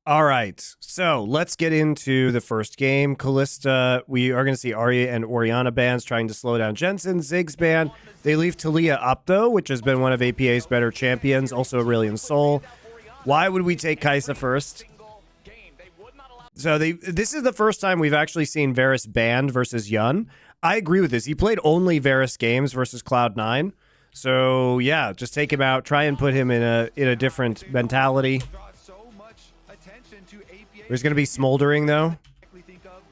All right, so let's get into the first game. Callista, we are going to see Arya and Orianna bans trying to slow down Jensen. Ziggs ban. They leave Talia up, though, which has been one of APA's better champions. Also Aurelion Sol. Why would we take Kai'Sa first? So this is the first time we've actually seen Varus banned versus Yun. I agree with this. He played only Varus games versus Cloud9. So, yeah, just take him out. Try and put him in a different mentality. There's going to be Smoldering, though.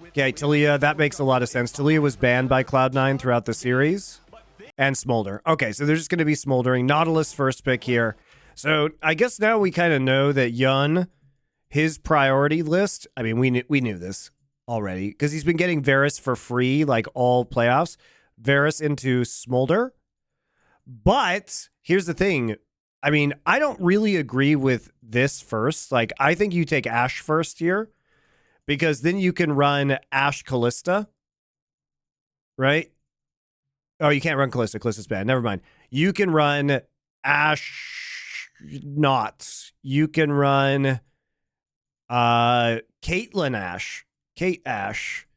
Okay, Talia, that makes a lot of sense. Talia was banned by Cloud9 throughout the series. And Smolder. Okay, so there's just going to be Smoldering. Nautilus first pick here. So I guess now we kind of know that Yun, his priority list, I mean, we knew this already, because he's been getting Varus for free, like all playoffs. Varus into Smolder. But here's the thing. I mean, I don't really agree with this first. Like, I think you take Ashe first here, because then you can run Ashe Callista, right? Oh, you can't run Callista. Callista's bad. Never mind. You can run Ashe not. You can run Caitlyn Ashe. Kate Ashe.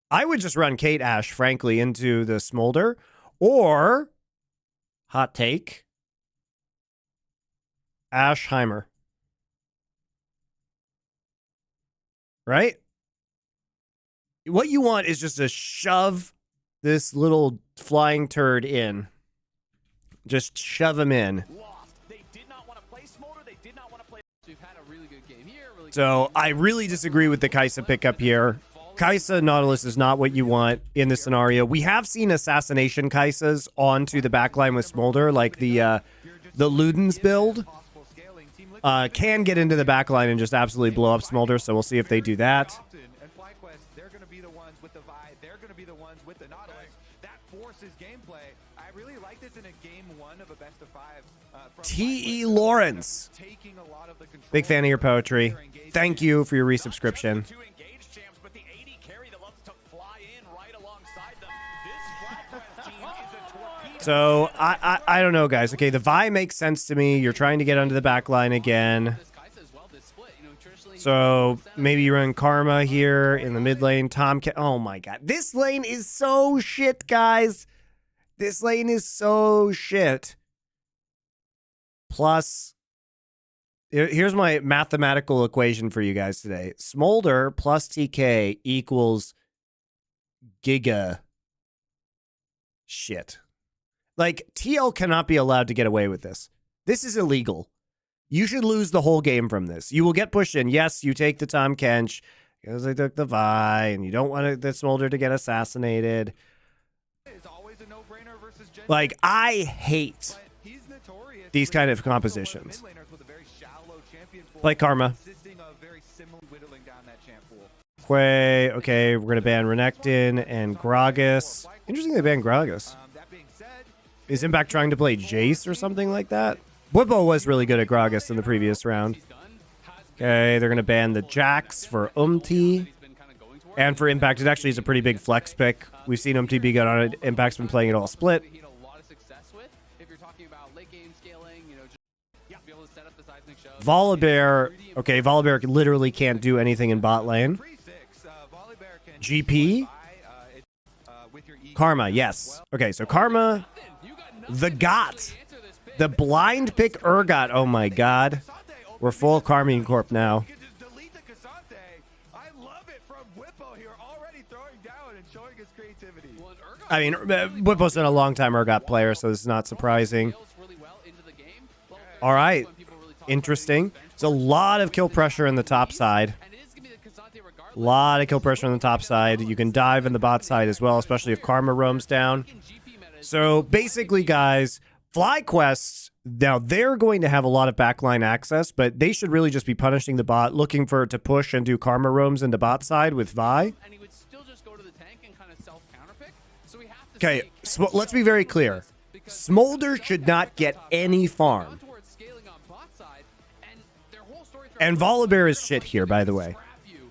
I would just run Kate Ashe, frankly, into the Smolder. Or, hot take, Ashe Heimer. Right? What you want is just to shove this little flying turd in. Just shove him in. So I really disagree with the Kai'Sa pickup here. Kai'Sa Nautilus is not what you want in this scenario. We have seen assassination Kai'Sas onto the backline with Smolder, like the Ludens build. Can get into the backline and just absolutely blow up Smolder, so we'll see if they do that. And FlyQuest, they're going to be the ones with the Vi. They're going to be the ones with the Nautilus. That forces gameplay. I really like this in a game one of a best of five. T.E. Lawrence. Big fan of your poetry. Thank you for your resubscription. So, I don't know, guys. Okay, the Vi makes sense to me. You're trying to get onto the back line again. So, maybe you run Karma here in the mid lane. Oh, my God. This lane is so shit, guys. This lane is so shit. Plus, here's my mathematical equation for you guys today. Smolder plus TK equals Giga shit. Like, TL cannot be allowed to get away with this. This is illegal. You should lose the whole game from this. You will get pushed in. Yes, you take the Tahm Kench because they took the Vi, and you don't want the Smolder to get assassinated. Like, I hate these kind of compositions. Like Karma. Okay, we're going to ban Renekton and Gragas. Interesting they banned Gragas. Is Impact trying to play Jace or something like that? Bwipo was really good at Gragas in the previous round. Okay, they're going to ban the Jax for Umti. And for Impact, it actually is a pretty big flex pick. We've seen Umti be good on it. Impact's been playing it all split. Volibear. Okay, Volibear literally can't do anything in bot lane. GP. Karma, yes. Okay, so Karma. The Got. The blind pick Urgot. Oh my God. We're full Carmine Corp now. I mean, Bwipo's been a long-time Urgot player, so this is not surprising. All right. Interesting. There's a lot of kill pressure in the top side. A lot of kill pressure on the top side. You can dive in the bot side as well, especially if Karma roams down. So basically, guys, FlyQuest, now they're going to have a lot of backline access, but they should really just be punishing the bot, looking for it to push and do Karma roams into bot side with Vi. Okay, let's be very clear. Smolder should not get any farm. And Volibear is shit here, by the way.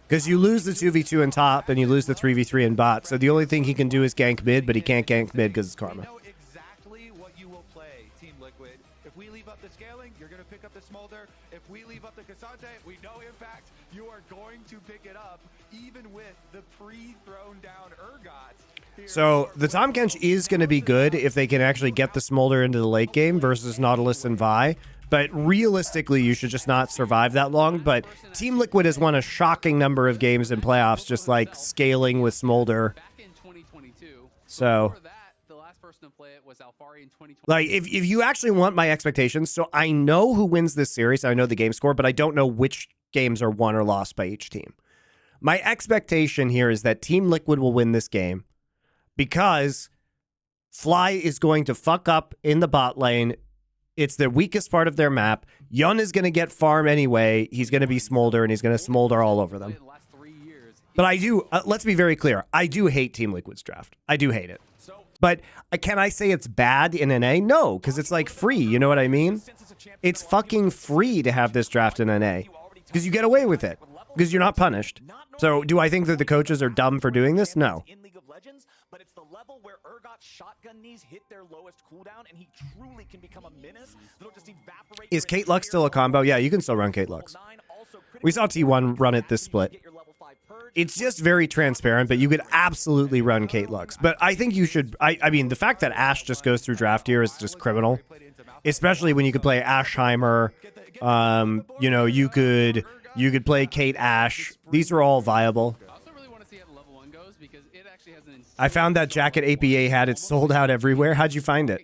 Because you lose the 2v2 in top, and you lose the 3v3 in bot. So the only thing he can do is gank mid, but he can't gank mid because it's Karma. Know exactly what you will play, Team Liquid. If we leave up the scaling, you're going to pick up the Smolder. if we leave up the Cassante, we know Impact, you are going to pick it up, even with the pre-thrown down Urgot. So the Tahm Kench is going to be good if they can actually get the Smolder into the late game versus Nautilus and Vi. But realistically, you should just not survive that long. But Team Liquid has won a shocking number of games in playoffs, just like scaling with Smolder. So, like, if you actually want my expectations, so I know who wins this series. I know the game score, but I don't know which games are won or lost by each team. My expectation here is that Team Liquid will win this game because Fly is going to fuck up in the bot lane. It's the weakest part of their map. Yun is going to get farm anyway. He's going to be Smolder, and he's going to Smolder all over them. But I do, let's be very clear, I do hate Team Liquid's draft. I do hate it. But can I say it's bad in NA? No, because it's like free, you know what I mean? It's fucking free to have this draft in NA because you get away with it because you're not punished. So do I think that the coaches are dumb for doing this? No. But it's the level where Urgot's shotgun knees hit their lowest cooldown, and he truly can become a menace that'll just evaporate. Is Kate Lux still a combo? Yeah, you can still run Kate Lux. We saw T1 run it this split. It's just very transparent, but you could absolutely run Kate Lux. But I think you should. I mean, the fact that Ashe just goes through draft here is just criminal, especially when you could play Ashheimer. You know, you could play Kate Ashe. These are all viable. I found that jacket APA had. It's sold out everywhere. How'd you find it?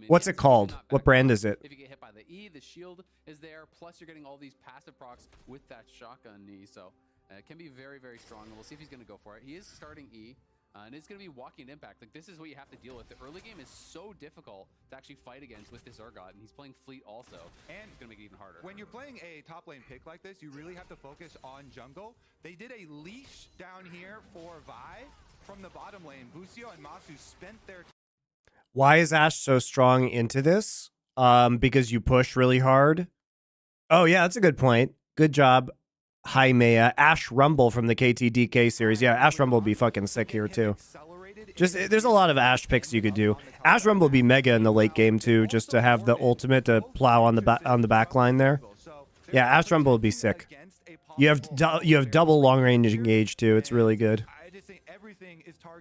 What's it called? What brand is it? If you get hit by the E, the shield is there. Plus, you're getting all these passive procs with that shotgun knee. So it can be very, very strong. We'll see if he's going to go for it. He is starting E, and it's going to be walking impact. Like, this is what you have to deal with. The early game is so difficult to actually fight against with this Urgot, and he's playing Fleet also. And it's going to make it even harder. When you're playing a top lane pick like this, you really have to focus on jungle. They did a leash down here for Vi. From the bottom lane, Busio and Masu spent their... Why is Ashe so strong into this? Because you push really hard. Oh, yeah, that's a good point. Good job, Jaime. Ashe Rumble from the KTDK series. Yeah, Ashe Rumble would be fucking sick here, too. Just, there's a lot of Ashe picks you could do. Ashe Rumble would be mega in the late game, too, just to have the ultimate to plow on the back line there. Yeah, Ashe Rumble would be sick. You have double long range engage, too. It's really good.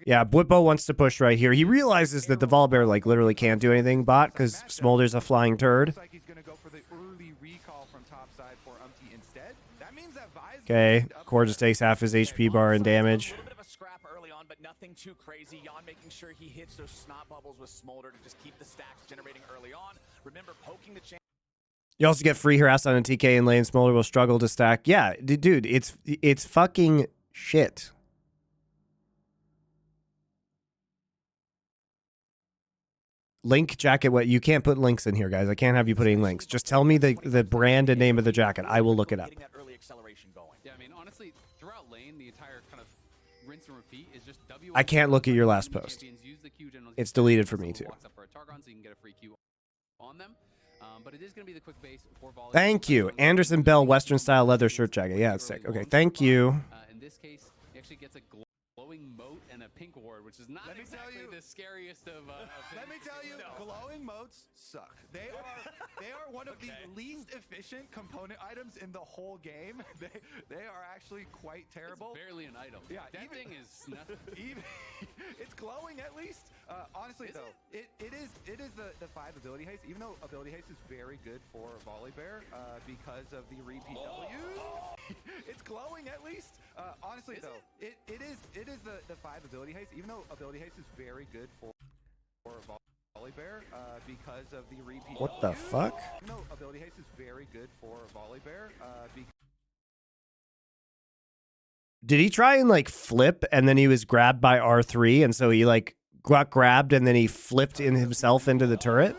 Yeah, Bwipo wants to push right here. He realizes that the Volibear, like, literally can't do anything bot because Smolder's a flying turd. Okay, Core just takes half his HP bar and damage. Nothing too crazy. Jan making sure he hits those snot bubbles with Smolder to just keep the stacks generating early on. Remember, poking the chance. You also get free harass on a TK in lane. Smolder will struggle to stack. Yeah, dude, it's fucking shit. Link jacket. What? You can't put links in here, guys. I can't have you putting links. Just tell me the brand and name of the jacket. I will look it up. Yeah, I mean, honestly, throughout lane, the entire kind of rinse and repeat is just W. I can't look at your last post. It's deleted for me too. But it is going to be the quick base for volley. Thank you, Anderson Bell, Western style leather shirt jacket. Yeah, it's sick. Okay, thank you. In this case, he actually gets a glowing moat and a pink ward, which is not exactly the scariest of. Let me tell you, glowing moats suck. They are one of the least efficient component items in the whole game. They are actually quite terrible. It's barely an item. Yeah, that thing is nothing. It's glowing at least. Honestly, though, it is the 5 ability haste. Even though ability haste is very good for Volibear because of the repeat W. It's glowing at least. Honestly, though, it is the 5 ability haste. Even though ability haste is very good for Volibear because of the repeat. What the fuck? Even though ability haste is very good for Volibear Did he try and like flip and then he was grabbed by R3 and so he like got grabbed and then he flipped in himself into the turret?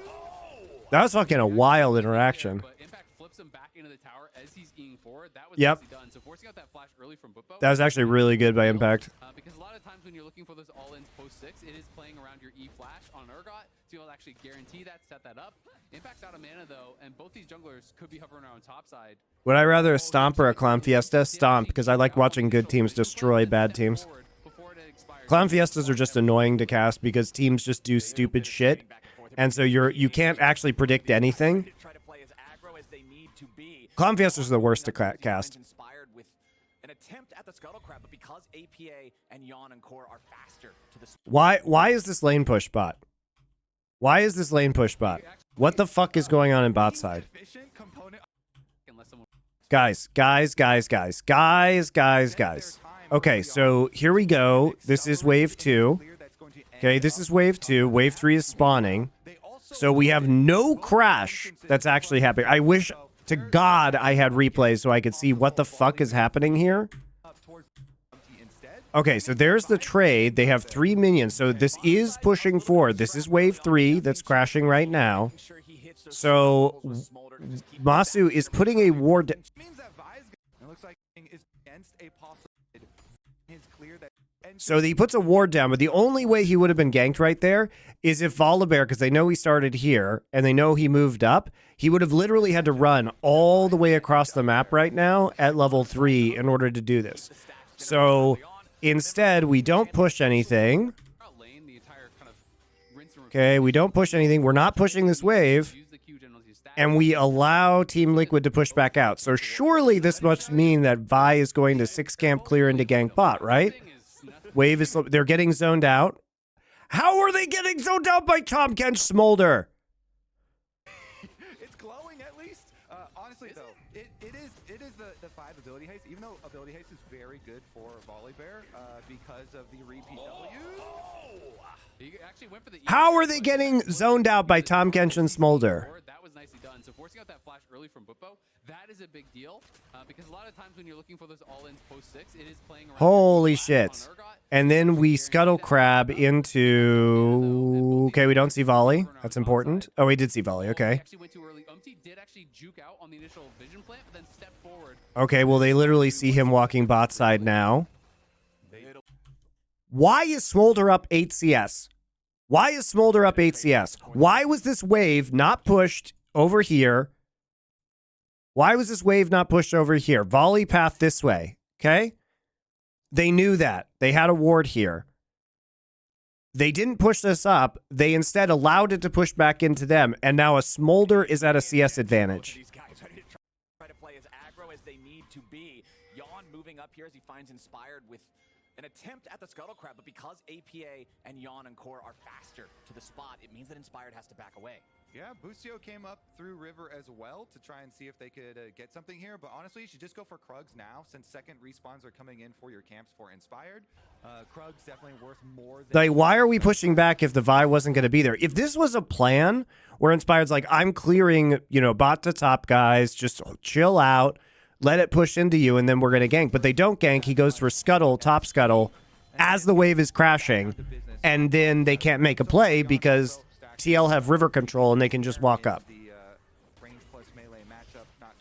That was fucking a wild interaction. Impact flips him back into the tower as he's eating forward. That was yep. Done. So forcing out that flash early from Bwipo. That was actually really good by Impact. Because a lot of times when you're looking for those all-ins post-6, it is playing around your E flash on Urgot to be able to actually guarantee that, set that up. Impact's out of mana though, and both these junglers could be hovering around top side. Would I rather a Stomp or a Clown Fiesta? Stomp, because I like watching good teams destroy bad teams. Clown Fiestas are just annoying to cast because teams just do stupid shit, and so you can't actually predict anything. Clown Fiesta's are the worst to cast. Inspired with an attempt at the scuttle crab, but because APA and Yon and Core are faster to the Why is this lane push bot? Why is this lane push bot? What the fuck is going on in bot side? Guys. Okay, so here we go. This is wave 2. Okay, this is wave 2. Wave 3 is spawning. So we have no crash that's actually happening. I wish to God I had replays so I could see what the fuck is happening here. Okay, so there's the trade. They have 3 minions. So this is pushing forward. This is wave 3 that's crashing right now. So Masu is putting a ward. So he puts a ward down, but the only way he would have been ganked right there is if Volibear, because they know he started here and they know he moved up, he would have literally had to run all the way across the map right now at level 3 in order to do this. So instead, we don't push anything. Okay, we don't push anything. We're not pushing this wave. And we allow Team Liquid to push back out. So surely this must mean that Vi is going to 6 camp clear into gank bot, right? Wave is... They're getting zoned out. How are they getting zoned out by Tom Kench Smolder? It's glowing at least. Honestly, though, it is the 5 ability haste, even though ability haste is very good for Volibear because of the repeat W. How are they getting zoned out by Tom Kench and Smolder? That was nicely done. So forcing out that flash early from Buppo, that is a big deal because a lot of times when you're looking for those all-ins post-6, it is playing around. Holy shit. And then we scuttle crab into... Okay, we don't see volley. That's important. Oh, we did see volley. Okay. Okay, well, they literally see him walking bot side now. Why is Smolder up 8 CS? Why is Smolder up 8 CS? Why was this wave not pushed over here? Why was this wave not pushed over here? Volley path this way, okay? They knew that. They had a ward here. They didn't push this up. They instead allowed it to push back into them, and now a Smolder is at a CS advantage. These guys ready to try to play as aggro as they need to be. Yon moving up here as he finds Inspired with an attempt at the scuttle crab, but because APA and Yon and Core are faster to the spot, it means that Inspired has to back away. Yeah, Bustio came up through River as well to try and see if they could get something here, but honestly, you should just go for Krugs now, since second respawns are coming in for your camps for Inspired. Krugs definitely worth more than... Like, why are we pushing back if the Vi wasn't going to be there? If this was a plan where Inspired's like, I'm clearing, you know, bot to top guys, just chill out, let it push into you, and then we're going to gank. But they don't gank. He goes for scuttle, top scuttle, as the wave is crashing, and then they can't make a play because TL have river control and they can just walk up.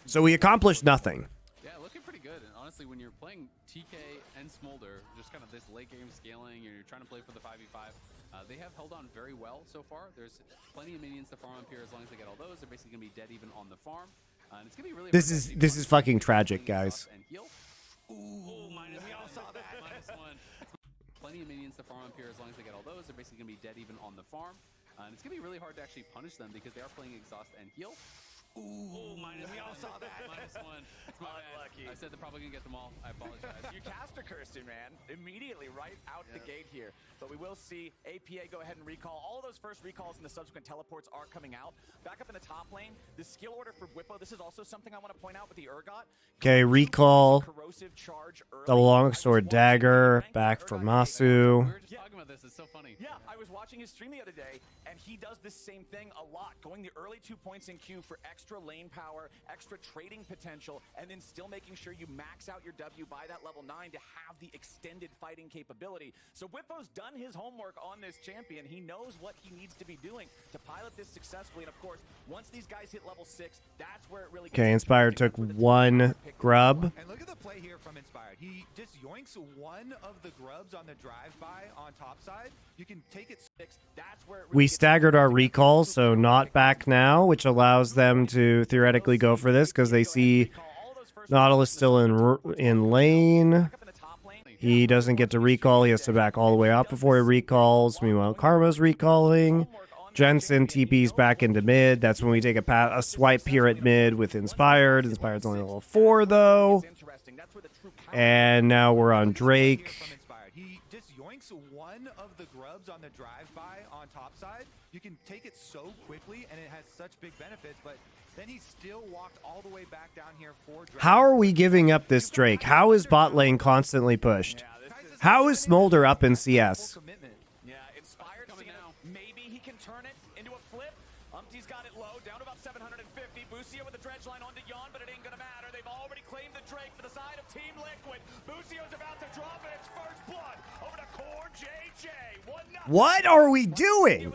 So we accomplished nothing. Yeah, looking pretty good. And honestly, when you're playing TK and Smolder, just kind of this late game scaling, and you're trying to play for the 5v5, they have held on very well so far. There's plenty of minions to farm up here. As long as they get all those, they're basically going to be dead even on the farm. And it's gonna be really this is fucking tragic, guys. Ooh, minus we all saw that. -1. Plenty of minions to farm up here. As long as they get all those, they're basically gonna be dead even on the farm. And it's gonna be really hard to actually punish them because they are playing exhaust and heal. Ooh, minus we all saw that. -1. It's my bad. I said they're probably gonna get them all. I apologize. You caster cursed him, man. Immediately right out the gate here. But we will see APA go ahead and recall. All of those first recalls and the subsequent teleports are coming out. Back up in the top lane, the skill order for Whippo, this is also something I want to point out with the Urgot. Okay, recall. The longsword dagger, back for Masu. We were just talking about this. It's so funny. Yeah, I was watching his stream the other day, and he does this same thing a lot, going the early 2 points in queue for extra lane power, extra trading potential, and then still making sure you max out your W by that level 9 to have the extended fighting capability. So Whippo's done his homework on this champion. He knows what he needs to be doing to pilot this successfully, and of course, once these guys hit level 6, that's where it really gets... Okay, Inspired took 1 grub. And look at the play here from Inspired. He just yoinks one of the grubs on the drive-by on top side. You can take it 6. That's where it really We staggered our recalls, so not back now, which allows them to theoretically go for this because they see Nautilus still in lane. He doesn't get to recall. He has to back all the way up before he recalls. Meanwhile, Karma's recalling. Jensen TP's back into mid. That's when we take a swipe here at mid with Inspired. Inspired's only level 4, though. And now we're on Drake. He just yoinks one of the grubs on the drive-by on top side. You can take it so quickly, and it has such big benefits, but then he still walked all the way back down here for Drake. How are we giving up this Drake? How is bot lane constantly pushed? How is Smolder up in CS? Yeah, Inspired maybe he can turn it into a flip. Umpty's got it low, down to about 750. Busio with the dredge line onto Yon, but it ain't gonna matter. They've already claimed the Drake for the side of Team Liquid. Busio's about to drop it. It's first blood over to Core JJ. 1-0. What are we doing?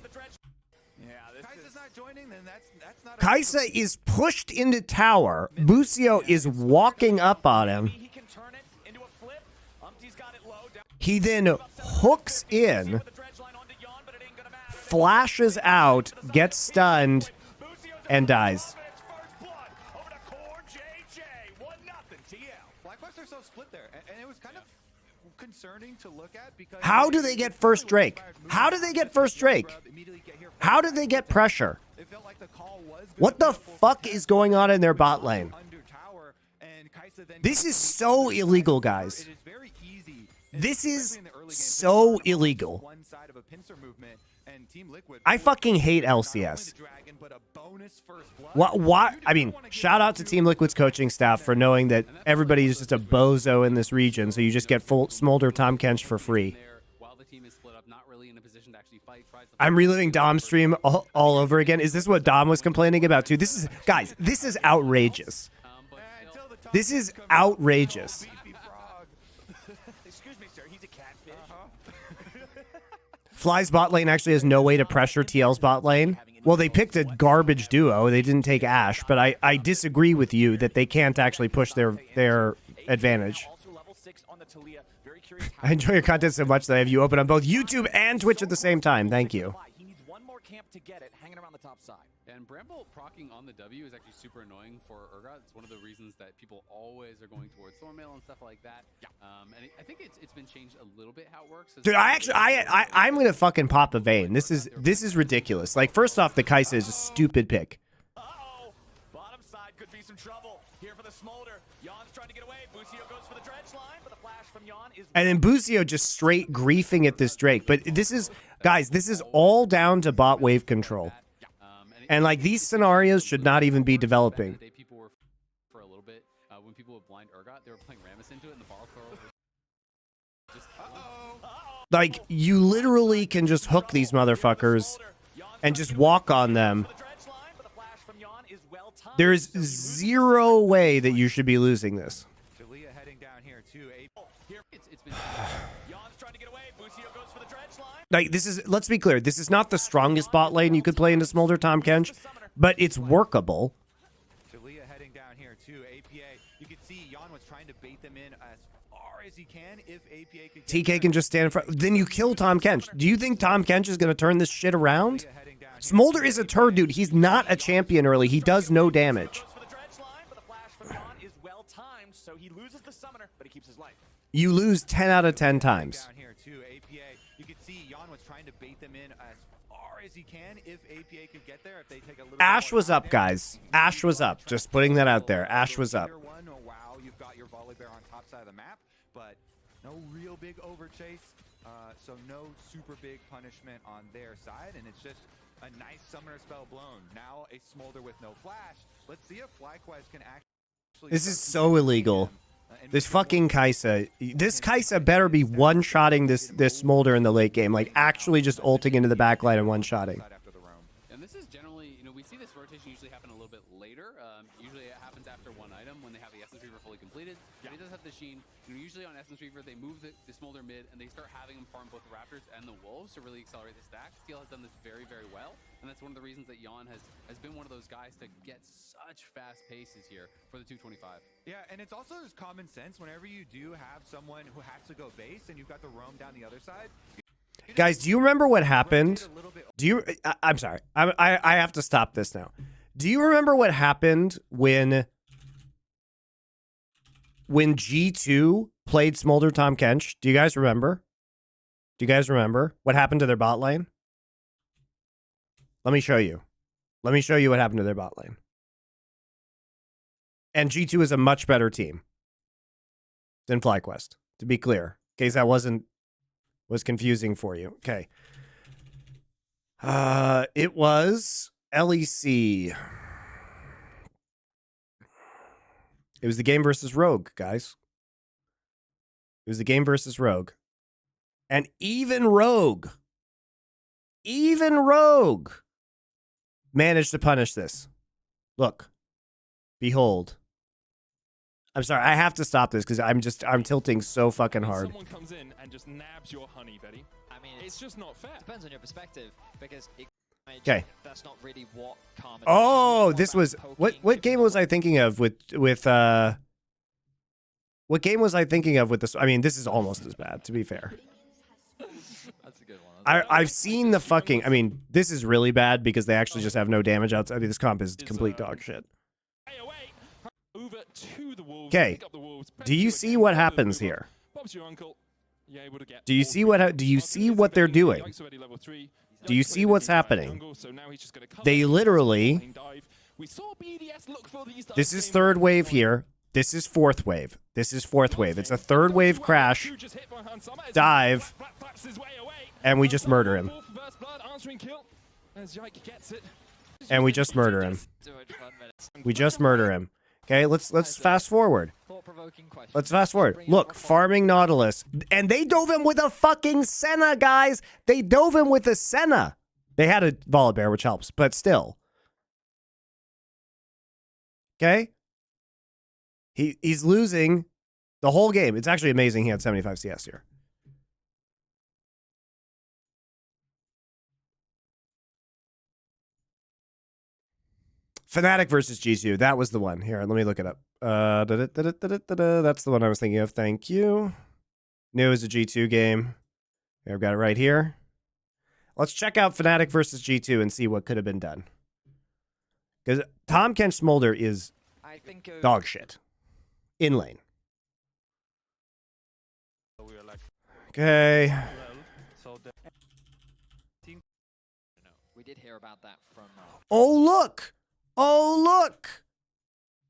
Kaisa's not joining, then that's not. Kaisa is pushed into tower. Busio is walking up on him. He can turn it into a flip. Umpty's got it low, down He then hooks in, with the dredge line onto Yon, but it ain't gonna matter. flashes out, gets stunned, and dies. It's first blood over to Core JJ. 1-0 TL. FlyQuest are so split there, and it was kind of concerning to look at because How do they get first Drake? How do they get first Drake? How do they get pressure? It felt like the call was gonna What the be a full fuck stop. is going on in their bot lane? Under tower, and Kaisa then This is so illegal, guys. It is very easy. This is especially in the early game, so to illegal. One side of a pincer movement, and Team Liquid I fucking hate not only LCS. the dragon, but a bonus first blood. What? I mean, shout out to Team Liquid's coaching staff for knowing that everybody is just a bozo in this region, so you just get full Smolder Tom Kench for free. While the team is split up, not really in a position to actually fight. I'm reliving Dom's stream all over again. Is this what Dom was complaining about too? This is, guys, this is outrageous. Until the top This is comes outrageous. beefy frog. Excuse me, sir. He's a catfish. Fly's bot lane actually has no way to pressure TL's bot lane. Well, they picked a garbage duo. They didn't take Ashe, but I disagree with you that they can't actually push their advantage. Also level 6 on the Talia. Very curious how I enjoy your content so much that I have you open on both YouTube and Twitch at the same time. Thank you. he needs one more camp to get it, hanging around the top side. And Bramble procking on the W is actually super annoying for Urgot. It's one of the reasons that people always are going towards Thornmail and stuff like that. Yeah. And I think it's been changed a little bit how it works. Dude, I'm gonna fucking pop a vein. This is ridiculous. Like, first off, the Kaisa is a stupid pick. Uh-oh. Bottom side could be some trouble. Here for the Smolder. Yon's trying to get away. Busio goes for the dredge line, but the flash from Yon is... And then Busio just straight griefing at this Drake. But this is, guys, this is all down to bot wave control. And like, these scenarios should not even be developing. Day people were for a little bit when people would blind Urgot, they were playing Rammus into it, and the ball curl was just Like, you literally can just hook these motherfuckers and just walk on them. The dredge line, but the flash from Yon is well timed. There is zero way that you should be losing this. Talia heading down here too. Here, it's been... Yon's trying to get away. Busio goes for the dredge line. Like, this is, let's be clear, this is not the strongest bot lane you could play into Smolder Tom Kench, but it's workable. Talia heading down here too. APA. You can see Yon was trying to bait them in as far as he can. If APA could get TK can just stand in front. Then you kill Tom Kench. Do you think Tom Kench is going to turn this shit around? Talia heading down here. Smolder is a turd, dude. He's not a champion early. He does no damage. Goes for the dredge line, but the flash from Yon is well timed, so he loses the summoner, but he keeps his life. You lose 10 out of 10 times. Down here too. APA. You can see Yon was trying to bait them in as far as he can. If APA could get there, if they take a little. Ashe bit more was up, time guys. Ashe was up. Just putting that out there. Ashe was up. Tier one, oh, wow, you've got your volley bear on top side of the map, but no real big over chase, so no super big punishment on their side, and it's just a nice summoner spell blown. Now a Smolder with no flash. Let's see if FlyQuest can actually. This is start to so beat illegal. them, and This make it fucking work. Kaisa. This Kaisa better be one-shotting this Smolder in the late game. Like, actually just ulting into the backline and one-shotting. After the roam. And this is generally, we see this rotation usually happen a little bit later. Usually it happens after one item when they have the Essence Reaver fully completed. But he does have the Sheen. Usually on Essence Reaver, they move the Smolder mid and they start having him farm both the Raptors and the Wolves to really accelerate the stack. Steel has done this very, very well. And that's one of the reasons that Yon has been one of those guys to get such fast paces here for the 225. Yeah, and it's also just common sense whenever you do have someone who has to go base and you've got the roam down the other side. Guys, do you remember what happened? Rotate a little bit. Do you? I'm sorry. I have to stop this now. Do you remember what happened when G2 played Smolder Tom Kench? Do you guys remember? Do you guys remember what happened to their bot lane? Let me show you. Let me show you what happened to their bot lane. And G2 is a much better team than FlyQuest, to be clear. In case that was confusing for you. Okay. It was LEC. It was the game versus Rogue, guys. It was the game versus Rogue. And even Rogue managed to punish this. Look. Behold. I'm sorry, I have to stop this because I'm tilting so fucking hard. Someone comes in and just nabs your honey, Betty. I mean, It's just not fair. depends on your perspective because Okay. that's not really what Karma. Oh, this was what game was I thinking of with what game was I thinking of with this? I mean, this is almost as bad, to be fair. That's a good one. I've seen the fucking. I mean, this is really bad because they actually just have no damage outside. I mean, this comp is complete dog shit. Okay, do you see what happens here? Do you see what they're doing? Do you see what's happening? They literally. This is third wave here. This is fourth wave. This is fourth wave. It's a third wave crash. Dive. And we just murder him. And we just murder him. We just murder him. Okay, let's fast forward. Let's fast forward. Look, farming Nautilus. And they dove him with a fucking Senna, guys. They dove him with a Senna. They had a Volibear, which helps, but still. Okay? He's losing the whole game. It's actually amazing he had 75 CS here. Fnatic versus G2. That was the one. Here, let me look it up. That's the one I was thinking of. Thank you. Knew it was a G2 game. Here, I've got it right here. Let's check out Fnatic versus G2 and see what could have been done. Because Tom Kench Smolder is dog shit. In lane. Okay. We did hear about that from. Oh, look. Oh, look.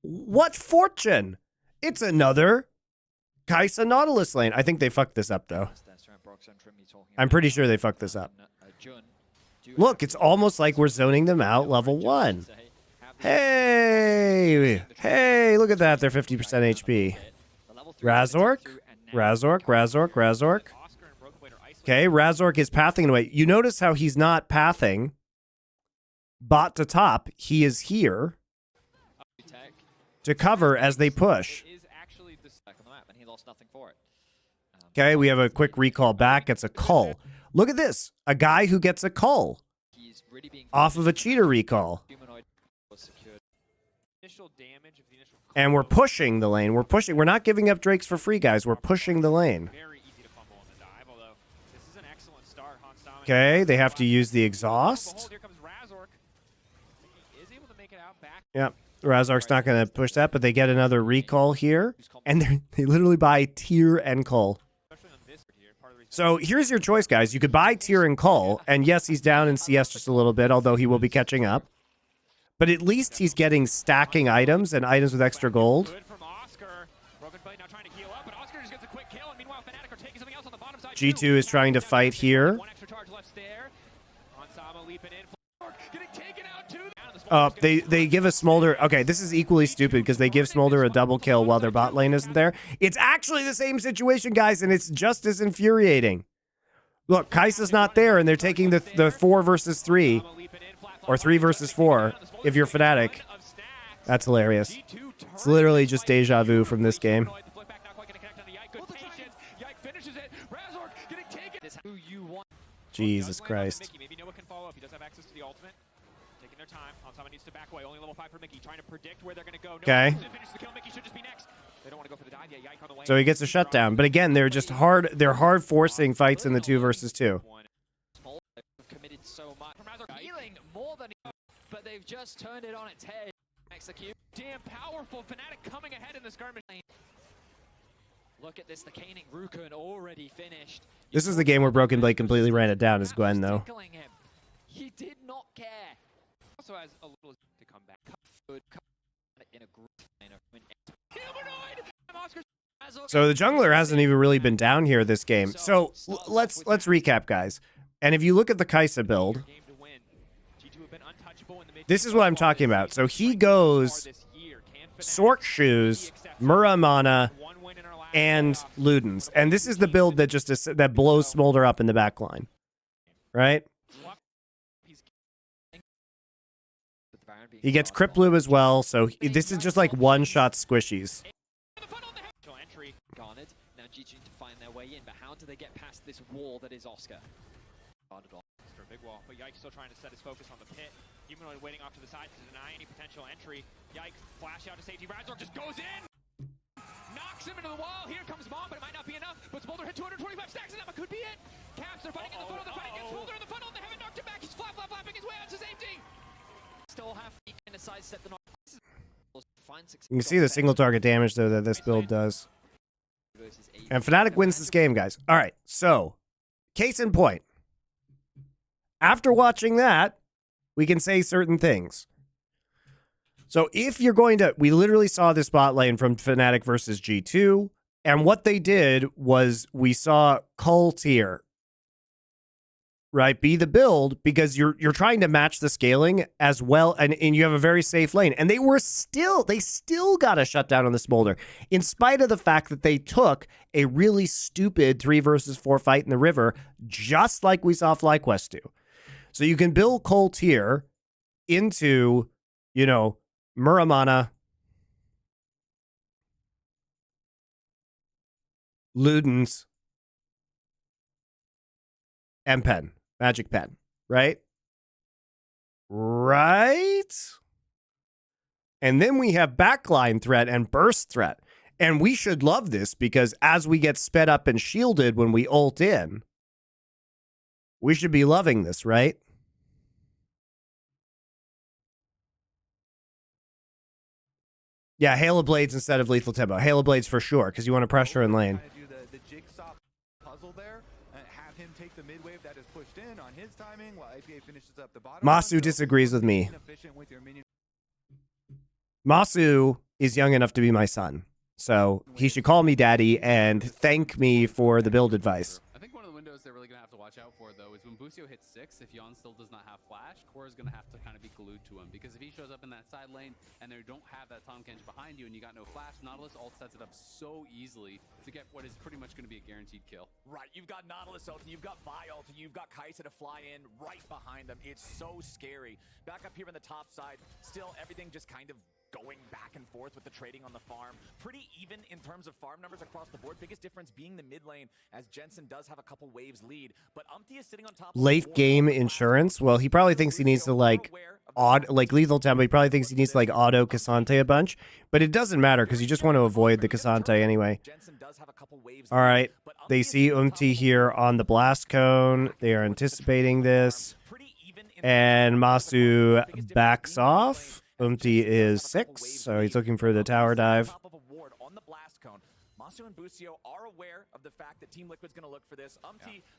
What fortune. It's another Kai'Sa Nautilus lane. I think they fucked this up, though. I'm pretty sure they fucked this up. Look, it's almost like we're zoning them out level 1. Hey. Hey, look at that. They're 50% HP. Razork. Okay, Razork is pathing away. You notice how he's not pathing bot to top. He is here to cover as they push. Okay, we have a quick recall back. It's a cull. Look at this. A guy who gets a cull off of a cheater recall. And we're pushing the lane. We're pushing. We're not giving up Drakes for free, guys. We're pushing the lane. Okay, they have to use the exhaust. Yep, Razork's not going to push that, but they get another recall here. And they literally buy Tier and Cull. So here's your choice, guys. You could buy Tier and Cull, and yes, he's down in CS just a little bit, although he will be catching up. But at least he's getting stacking items and items with extra gold. G2 is trying to fight here. They give a Smolder. Okay, this is equally stupid because they give Smolder a double kill while their bot lane isn't there. It's actually the same situation, guys, and it's just as infuriating. Look, Kai'Sa's not there, and they're taking the 4 versus 3. Or 3 versus 4, if you're Fnatic. That's hilarious. It's literally just deja vu from this game. Jesus Christ. Okay. So he gets a shutdown. But again, they're just they're hard forcing fights in the 2 versus 2. But they've just turned it on its head. Execute. Damn powerful. Fnatic coming ahead in the skirmish lane. Look at this. The caning Rukun already finished. This is the game where Broken Blade completely ran it down as Gwen, though. He did not care. Also has a little to come back. Good. In a group lane. Humanoid! Oscar. So the jungler hasn't even really been down here this game. So let's recap, guys. And if you look at the Kai'Sa build, this is what I'm talking about. So he goes Sork Shoes, Muramana, and Ludens. And this is the build that that blows Smolder up in the back line. Right? He gets Crypt Blue as well, so this is just like one-shot squishies. Entry garnered. Now GG to find their way in, but how do they get past this wall that is Oscar? For a big wall, but Yike still trying to set his focus on the pit. Humanoid waiting off to the side to deny any potential entry. Yike flash out to safety. Razork just goes in! Knocks him into the wall. Here comes Mom, but it might not be enough. But Smolder hit 225 stacks, and that could be it. Caps are fighting in the funnel. They're fighting against Smolder in the funnel. They haven't knocked him back. He's flapping his way out to safety. Still have to kind of sidestep the knock. You can see the single target damage, though, that this build does. And Fnatic wins this game, guys. All right, so case in point. After watching that, we can say certain things. So if you're going to... We literally saw this bot lane from Fnatic versus G2, and what they did was we saw Cult here, right, be the build, because you're trying to match the scaling as well, and you have a very safe lane. And they still got a shutdown on the Smolder, in spite of the fact that they took a really stupid 3 versus 4 fight in the river, just like we saw FlyQuest do. So you can build Colt here into, you know, Muramana, Ludens, and Pen. Magic Pen, right? Right? And then we have backline threat and burst threat. And we should love this, because as we get sped up and shielded when we ult in, we should be loving this, right? Yeah, Halo Blades instead of Lethal Tempo. Halo Blades for sure, because you want to pressure in lane. Do the jigsaw puzzle there, have him take the mid wave that is pushed in on his timing while APA finishes up the bottom. Masu disagrees with me. Masu is young enough to be my son, so he should call me daddy and thank me for the build advice. I think one of the windows they're really going to have to watch out for, though, is when Busio hits 6, if Yon still does not have flash, Core is going to have to kind of be glued to him, because if he shows up in that side lane and they don't have that Tahm Kench behind you and you got no flash, Nautilus ult sets it up so easily to get what is pretty much going to be a guaranteed kill. Right, you've got Nautilus ult, and you've got Vi ult, and you've got Kai'Sa to fly in right behind them. It's so scary. Back up here on the top side, still everything just kind of going back and forth with the trading on the farm. Pretty even in terms of farm numbers across the board. Biggest difference being the mid lane, as Jensen does have a couple waves lead. But Umpty is sitting on top. Late game insurance? Well, he probably thinks he needs to like lethal tempo. He probably thinks he needs to like auto Cassante a bunch, but it doesn't matter because you just want to avoid the Cassante anyway. All right, they see Umpty here on the blast cone. They are anticipating this, and Masu backs off. Umpty is 6, so he's looking for the tower dive. Masu and Busio are aware of the fact that Team Liquid's going to look for this.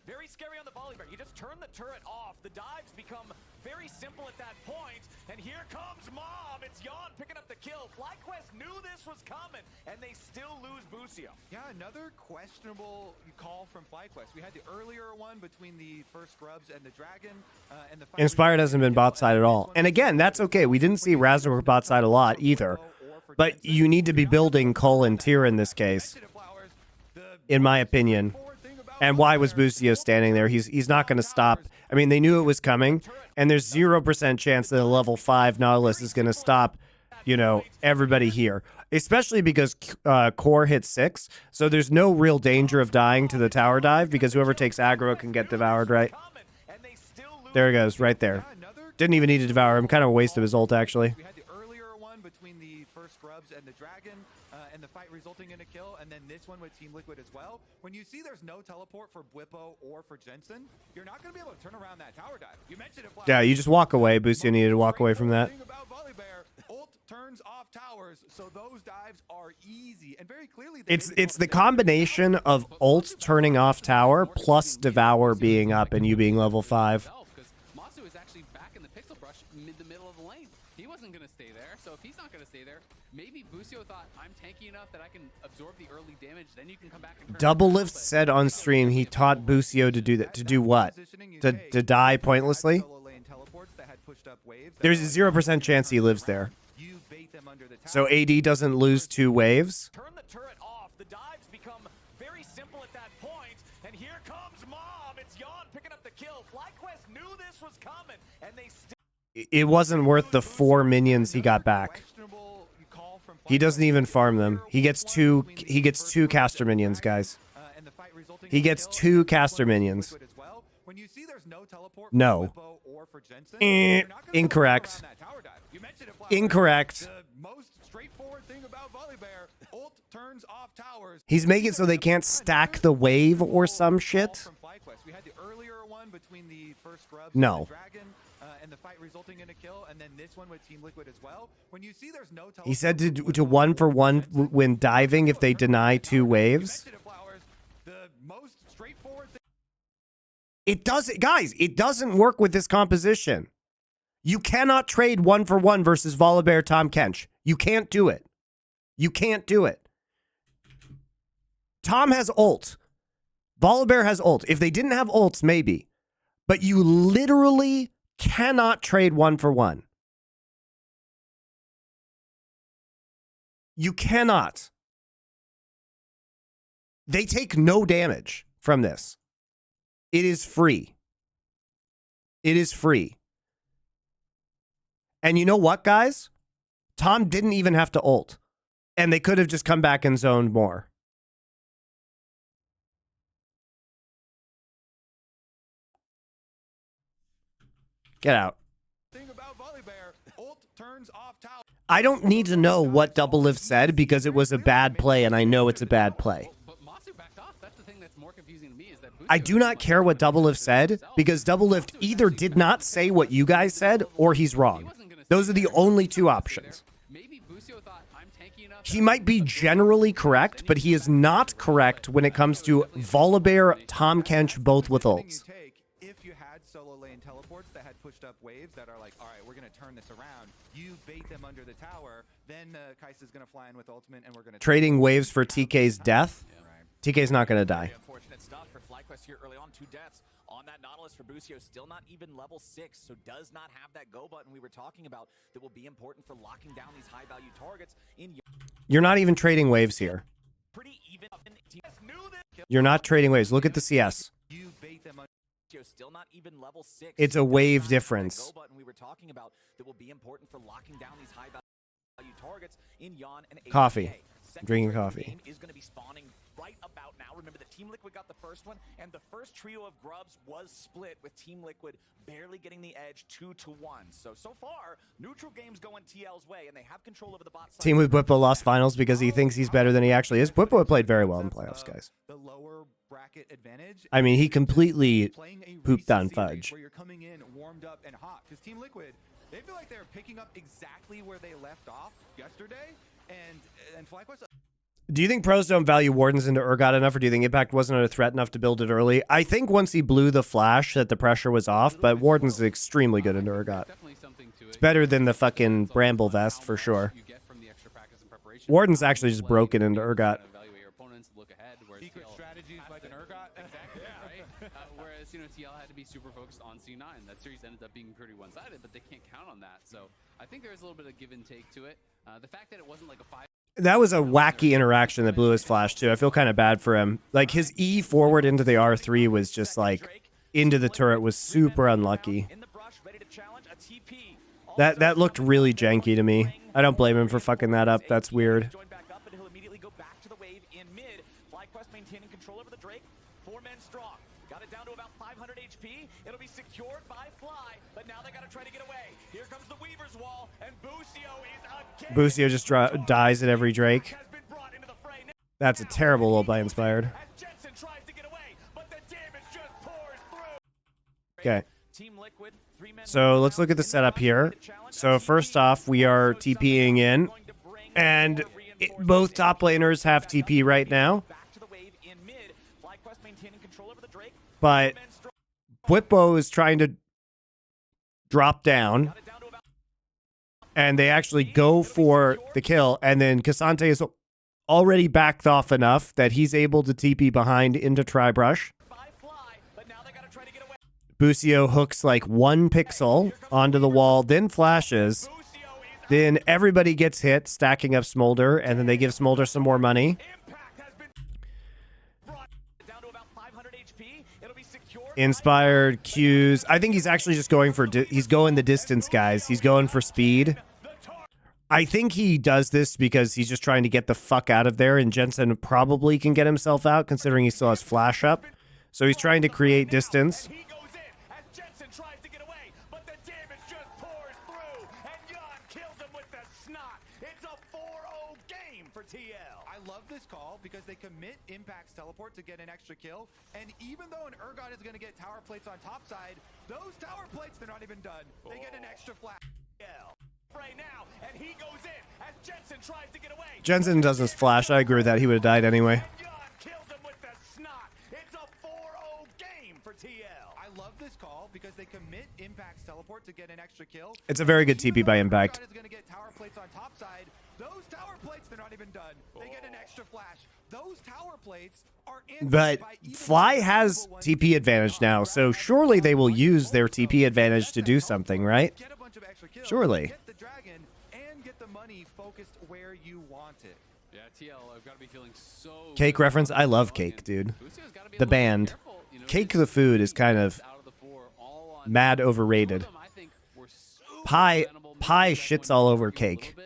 Very scary on the volley bear. You just turn the turret off. The dives become very simple at that point. And here comes Mom. It's Yon picking up the kill. FlyQuest knew this was coming, and they still lose Busio. Yeah, another questionable call from FlyQuest. We had the earlier one between the first Scrubs and the Dragon. And the Inspired hasn't been bot side at all. And again, that's okay. We didn't see Razork bot side a lot either. But you need to be building Cole and Tyr in this case, in my opinion. And why was Busio standing there? He's not going to stop. I mean, they knew it was coming, and there's 0% chance that a level 5 Nautilus is going to stop, you know, everybody here. Especially because Core hits 6, so there's no real danger of dying to the tower dive, because whoever takes aggro can get devoured, right? There he goes, right there. Didn't even need to devour him. Kind of a waste of his ult, actually. And the Dragon, and the fight resulting in a kill, and then this one with Team Liquid as well. When you see there's no teleport for Bwipo or for Jensen, you're not going to be able to turn around that tower dive. You mentioned it. Yeah, you just walk away. Busio needed to walk away from that. About Volibear, ult turns off towers, so those dives are easy and very clearly. It's the combination of ult turning off tower plus devour being up and you being level 5. So if he's not going to stay there, maybe Busio thought, I'm tanky enough that I can absorb the early damage, then you can come back and turn Double it. Lift said on stream he taught Busio to do that. To do what? To die pointlessly? There's a 0% chance he lives there. So AD doesn't lose 2 waves? Turn the turret off. The dives become very simple at that point. And here comes Mom. It's Yon picking up the kill. FlyQuest knew this was coming, and they still... It wasn't worth the 4 minions he got back. He doesn't even farm them. He gets two caster minions, guys. He gets 2 caster minions. No. Incorrect. Incorrect. He's making it so they can't stack the wave or some shit. No. He said to 1-for-1 when diving if they deny 2 waves. It doesn't, guys, it doesn't work with this composition. You cannot trade 1-for-1 versus Volibear Tom Kench. You can't do it. You can't do it. Tom has ult. Volibear has ult. If they didn't have ults, maybe. But you literally cannot trade 1-for-1. You cannot. They take no damage from this. It is free. It is free. And you know what, guys? Tom didn't even have to ult. And they could have just come back and zoned more. Get out. I don't need to know what Double Lift said because it was a bad play and I know it's a bad play. I do not care what Double Lift said because Double Lift either did not say what you guys said or he's wrong. Those are the only 2 options. He might be generally correct, but he is not correct when it comes to Volibear, Tom Kench, both with ults. If you had solo lane teleports that had pushed up waves that are like, all right, we're going to turn this around. You bait them under the tower, then Kai'Sa's going to fly in with ultimate, and we're going to... Trading waves for TK's death? TK's not going to die. Unfortunate stuff for FlyQuest here early on. 2 deaths on that Nautilus for Busio. Still not even level 6, so does not have that go button we were talking about that will be important for locking down these high-value targets. You're not even trading waves here. Pretty even. You're not trading waves. Look at the CS. Still not even level 6. It's a wave difference. Go button we were talking about that will be important for locking down these high-value targets in Yon and Coffee. Second Drinking trade coffee. game is going to be spawning right about now. Remember that Team Liquid got the first one, and the first trio of grubs was split with Team Liquid barely getting the edge 2-1. So far, neutral games going TL's way, and they have control over the bot side. Team with Bwipo lost finals because he thinks he's better than he actually is. Bwipo played very well in playoffs, guys. The lower bracket advantage. I mean, he completely pooped on Fudge. Where you're coming in warmed up and hot, because Team Liquid, they feel like they're picking up exactly where they left off yesterday, and FlyQuest. Do you think pros don't value Wardens into Urgot enough, or do you think Impact wasn't a threat enough to build it early? I think once he blew the flash that the pressure was off, but Warden's extremely good into Urgot. It's better than the fucking Bramble Vest for sure. Warden's actually just broken into Urgot. Secret strategies like an Urgot. Whereas, you know, TL had to be super focused on C9. That series ended up being pretty one-sided, but they can't count on that. So I think there's a little bit of give and take to it. The fact that it wasn't like a 5... That was a wacky interaction that blew his flash too. I feel kind of bad for him. Like his E forward into the R3 was just like into the turret was super unlucky. That looked really janky to me. I don't blame him for fucking that up. That's weird. Maintaining control over the Drake. 4 men strong. Got it down to about 500 HP. It'll be secured by Fly, but now they got to try to get away. Here comes the Weaver's Wall, and Busio is again. Busio just dies at every Drake. That's a terrible ult by Inspired. Okay. So let's look at the setup here. So first off, we are TPing in, and both top laners have TP right now. But Bwipo is trying to drop down. and they actually go for the kill, and then Cassante is already backed off enough that he's able to TP behind into Tribrush. Busio hooks like 1 pixel onto the wall, then flashes. Then everybody gets hit, stacking up Smolder, and then they give Smolder some more money. Inspired Q's. I think he's actually just going for... he's going the distance, guys. He's going for speed. I think he does this because he's just trying to get the fuck out of there, and Jensen probably can get himself out, considering he still has flash up. So he's trying to create distance. Because they commit Impact's teleport to get an extra kill, and even though an Urgot is going to get tower plates on top side, those tower plates, they're not even done. They get an extra flash. Right now, and he goes in as Jensen tries to get away. Jensen doesn't flash. I agree with that. He would have died anyway. Kills him with the snot. It's a 4-0 game for TL. I love this call because they commit Impact's teleport to get an extra kill. It's a very good TP by Impact. Is going to get tower plates on top side. Those tower plates, they're not even done. They get an extra flash. Those tower plates are in. But Fly has TP advantage now, so surely they will use their TP advantage to do something, right? Get a bunch of extra kills. Surely. Get the dragon and get the money focused where you want it. Yeah, TL, I've got to be feeling so Cake reference. I love Cake, dude. The band. Cake the food is kind of mad overrated. Pie shits all over Cake.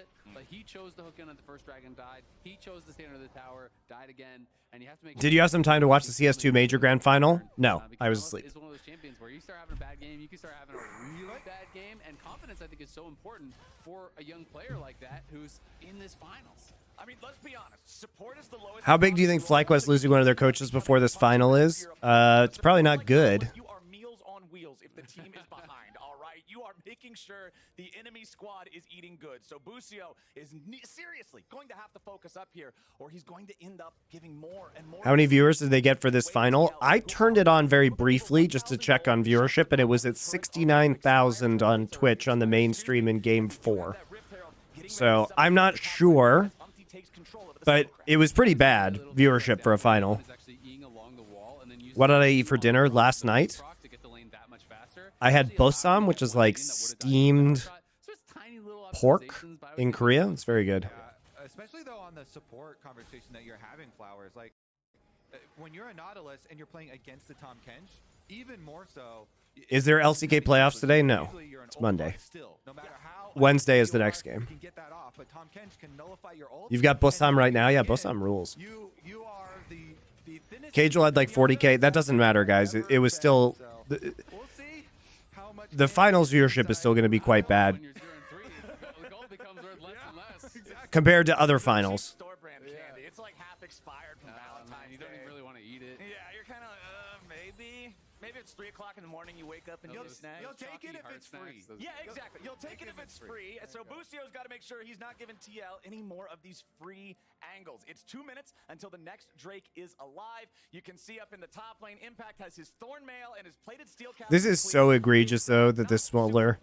Chose to hook in at the first dragon, died. He chose to stay under the tower, died again, and you have to make. Did you have some time to watch the CS2 Major Grand Final? No, I was asleep. It's one of those champions where you start having a bad game, you can start having a really bad game, and confidence, I think, is so important for a young player like that who's in this finals. I mean, let's be honest. Support is the lowest. How big do you think FlyQuest losing one of their coaches before this final is? It's probably not good. You are meals on wheels if the team is behind. All right, you are making sure the enemy squad is eating good. So Busio is seriously going to have to focus up here, or he's going to end up giving more and more. How many viewers did they get for this final? I turned it on very briefly just to check on viewership, and it was at 69,000 on Twitch on the main stream in Game 4. So I'm not sure, but it was pretty bad viewership for a final. What did I eat for dinner last night? I had bosam, which is like steamed pork in Korea. It's very good. Especially though on the support conversation that you're having, Flowers, like when you're a Nautilus and you're playing against the Tom Kench, even more so. Is there LCK playoffs today? No, it's Monday. Wednesday is the next game. You've got Bosam right now? Yeah, Bosam rules. Cagel had like 40K. That doesn't matter, guys. It was still... The finals viewership is still going to be quite bad compared to other finals. It's like half expired from Valentine's You don't even really want to eat it. Yeah, you're kind of maybe it's 3 o'clock in the morning. You wake up and get a snack. You'll take it if it's free. Yeah, exactly. You'll take it if it's free. So Busio's got to make sure he's not giving TL any more of these free angles. It's 2 minutes until the next Drake is alive. You can see up in the top lane, Impact has his Thorn Mail and his plated steel cap. This is so egregious, though, that this Smolder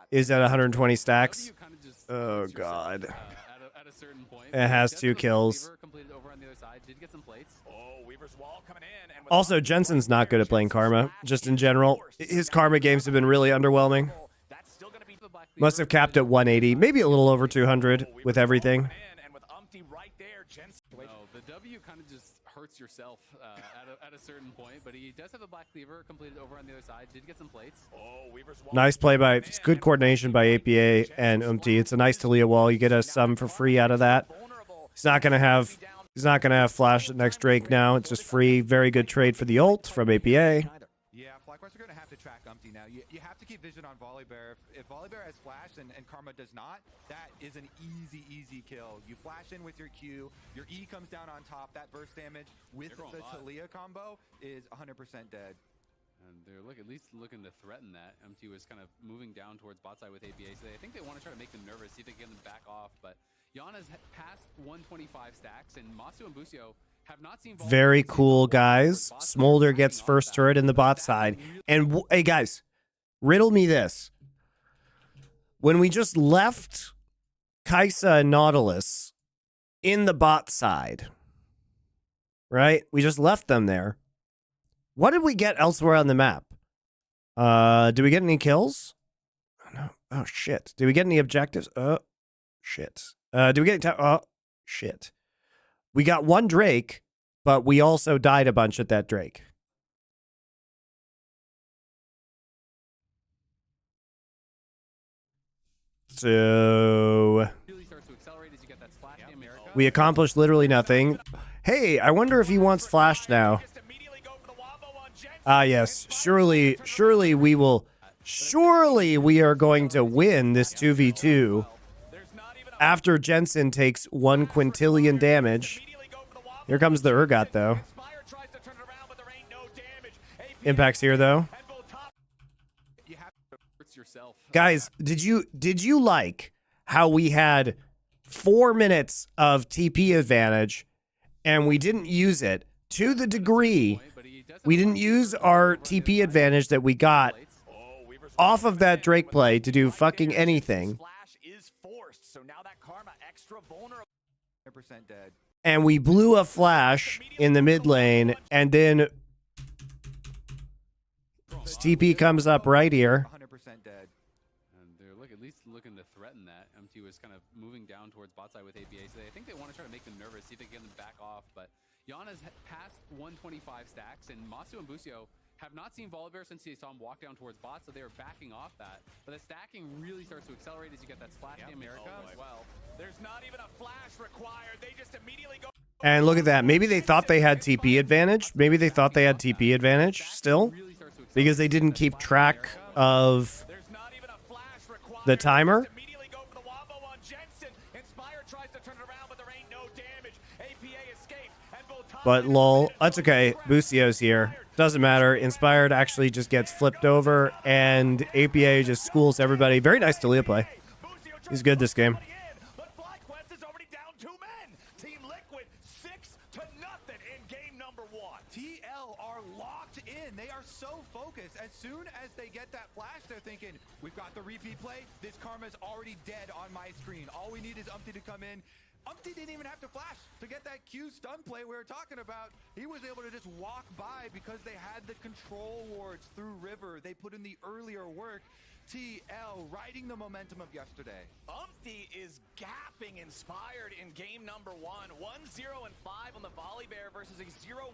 is at 120 stacks. Oh, God. At a certain point, it has 2 kills. Also, Jensen's not good at playing Karma, just in general. His Karma games have been really underwhelming. Must have capped at 180, maybe a little over 200 with everything. No, the W kind of just hurts yourself at a certain point, but he does have a Black Cleaver completed over on the other side. Did get some plates. Nice play by, it's good coordination by APA and It's a nice Talia wall. You get a sum for free out of that. He's not gonna have flash at next Drake now. It's just free. Very good trade for the ult from APA. Yeah, FlyQuest are going to have to track Umpty now. You have to keep vision on Volibear. If Volibear has flash and Karma does not, that is an easy kill. You flash in with your Q, your E comes down on top. That burst damage with the Talia combo is 100% dead. And they're at least looking to threaten that. MT was kind of moving down towards bot side with APA, so I think they want to try to make them nervous, see if they can get them back off. But Yana's passed 125 stacks, and Masu and Busio have not seen... Very cool, guys. Smolder gets first turret in the bot side. And, hey, guys, riddle me this. when we just left Kaisa and Nautilus in the bot side, right? We just left them there. What did we get elsewhere on the map? Did we get any kills? No. Oh, shit. Did we get any objectives? Oh, shit. Did we get any oh, shit. We got one Drake, but we also died a bunch at that Drake. So we accomplished literally nothing. Hey, I wonder if he wants Flash now. Ah, yes. Surely we will. Surely we are going to win this 2v2 after Jensen takes 1 quintillion damage. Here comes the Urgot, though. Impact's here, though. Guys, did you like how we had 4 minutes of TP advantage and we didn't use it to the degree we didn't use our TP advantage that we got off of that Drake play to do fucking anything. And we blew a flash in the mid lane, and then TP comes up right here. And they're at least looking to threaten that. MT was kind of moving down towards bot side with APA, so I think they want to try to make them nervous, see if they can get them back off. But Yana's passed 125 stacks, and Matsu and Busio have not seen Volibear since they saw him walk down towards bot, so they were backing off that. But the stacking really starts to accelerate as you get that splash in America as well. There's not even a flash required. They just immediately go. And look at that. Maybe they thought they had TP advantage. Maybe they thought they had TP advantage still, because they didn't keep track of the timer. But lol, that's okay. Busio's here. Doesn't matter. Inspired actually just gets flipped over, and APA just schools everybody. Very nice Talia play. He's good this game. But FlyQuest is already down 2 men. Team Liquid 6-0 in game number 1. TL are locked in. They are so focused. As soon as they get that flash, they're thinking, we've got the repeat play. This Karma's already dead on my screen. All we need is Umpty to come in. Umpty didn't even have to flash to get that Q stun play we were talking about. He was able to just walk by because they had the control wards through River. They put in the earlier work. TL riding the momentum of yesterday. Umpty is gapping Inspired in game number 1. 1-0-5 on the Volibear versus a 0-1-0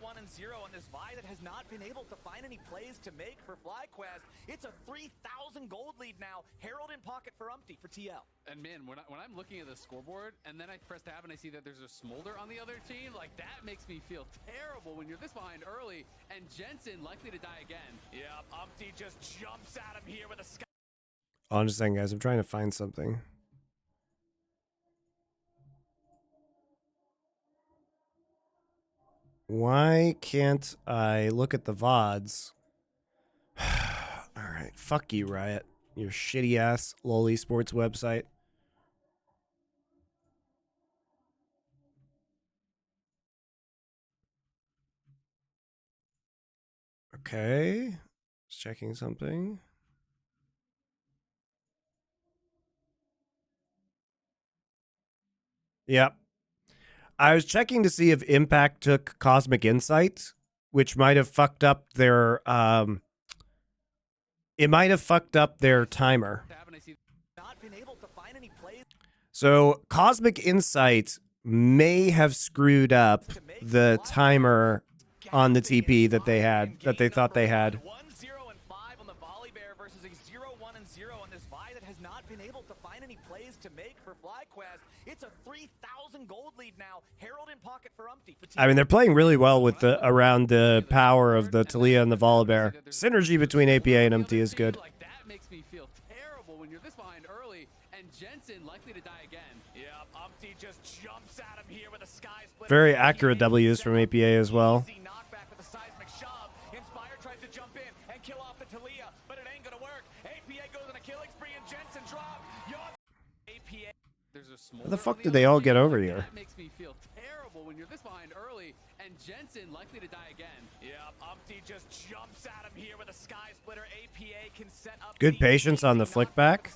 on this Vi that has not been able to find any plays to make for FlyQuest. It's a 3,000 gold lead now. Herald in pocket for Umpty for TL. And man, when I'm looking at the scoreboard and then I press tab and I see that there's a Smolder on the other team, like that makes me feel terrible when you're this behind early and Jensen likely to die again. Yeah, Umpty just jumps at him here with a sky. Oh, I'm just saying, guys, I'm trying to find something. Why can't I look at the VODs? All right, fuck you, Riot. Your shitty ass lolesports website. Okay, just checking something. Yep. I was checking to see if Impact took Cosmic Insight, which might have fucked up their it might have fucked up their timer. So Cosmic Insight may have screwed up the timer on the TP that they had, that they thought they had. 1-0-5 on the Volibear versus a 0-1-0 on this Vi that has not been able to find any plays to make for FlyQuest. It's a 3,000 gold lead now. Herald in pocket for Umpty. I mean, they're playing really well with the around the power of the Talia and the Volibear. Synergy between APA and Umpty is good. Like that makes me feel terrible when you're this behind early and Jensen likely to die again. Yeah, Umpty just jumps at him here with a sky split. Very accurate W's from APA as well. Easy knockback with a seismic shove. Inspired tries to jump in and kill off the Talia, but it ain't gonna work. APA goes on a killing spree and Jensen drops. How the fuck did they all get over here? That makes me feel terrible when you're this behind early and and Jensen likely to die again. Yeah, Umpty just jumps at him here with a Sky Splitter. APA can set up Good patience on the flick back.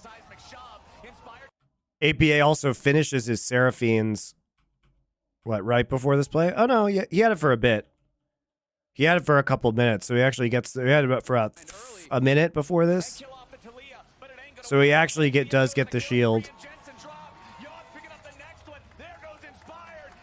APA also finishes his Seraphines, what, right before this play? Oh, no, he had it for a bit. He had it for a couple minutes, so he actually gets, he had it for a minute before this. So he actually does get the shield.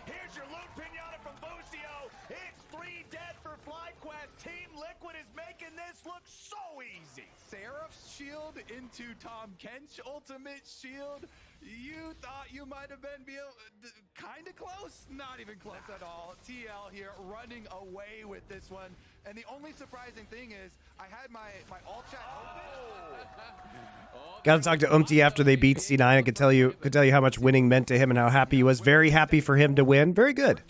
Here's your loot pinata from Busio. It's 3 dead for FlyQuest. Team Liquid is making this look so easy. Seraph's shield into Tom Kench ultimate shield. You thought you might have been kind of close? Not even close at all. TL here running away with this one. And the only surprising thing is I had my alt chat open. Got to talk to Umti after they beat C9. I could tell you how much winning meant to him and how happy he was. Very happy for him to win. Very good.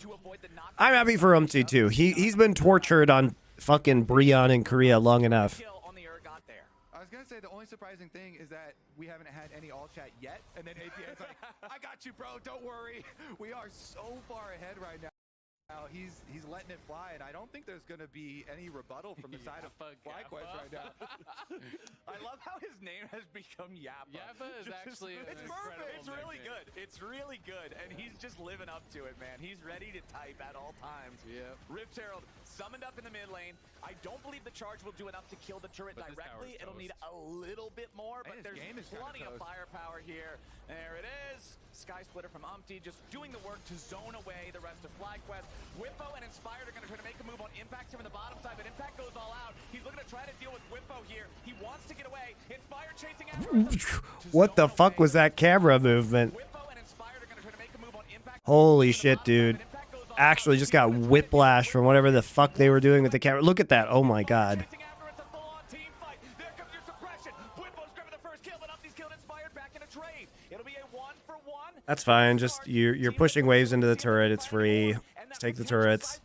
I'm happy for Umti too. He's been tortured on fucking Brion in Korea long enough. I was gonna say the only surprising thing is that we haven't had any all chat yet, and then APA is like, "I got you, bro. Don't worry. We are so far ahead right now." He's letting it fly, and I don't think there's gonna be any rebuttal from the side of FlyQuest right now. I love how his name has become Yappa. Yappa is actually it's perfect. It's really good. It's really good, and he's just living up to it, man. He's ready to type at all times. Yeah. Rift Herald summoned up in the mid lane. I don't believe the charge will do enough to kill the turret directly. It'll need a little bit more, but there's plenty of firepower here. There it is. Sky Splitter from Umpty just doing the work to zone away the rest of FlyQuest. Whippo and Inspired are going to try to make a move on Impact here on the bottom side, but Impact goes all out. He's looking to try to deal with Whippo here. He wants to get away. Inspired chasing after him. What the fuck was that camera movement? Whippo and Inspired are going to try to make a move on Impact. Holy shit, dude. Actually just got whiplash from whatever the fuck they were doing with the camera. Look at that. Oh my god. That's fine. Just you're pushing waves into the turret. It's free. Just take the turrets.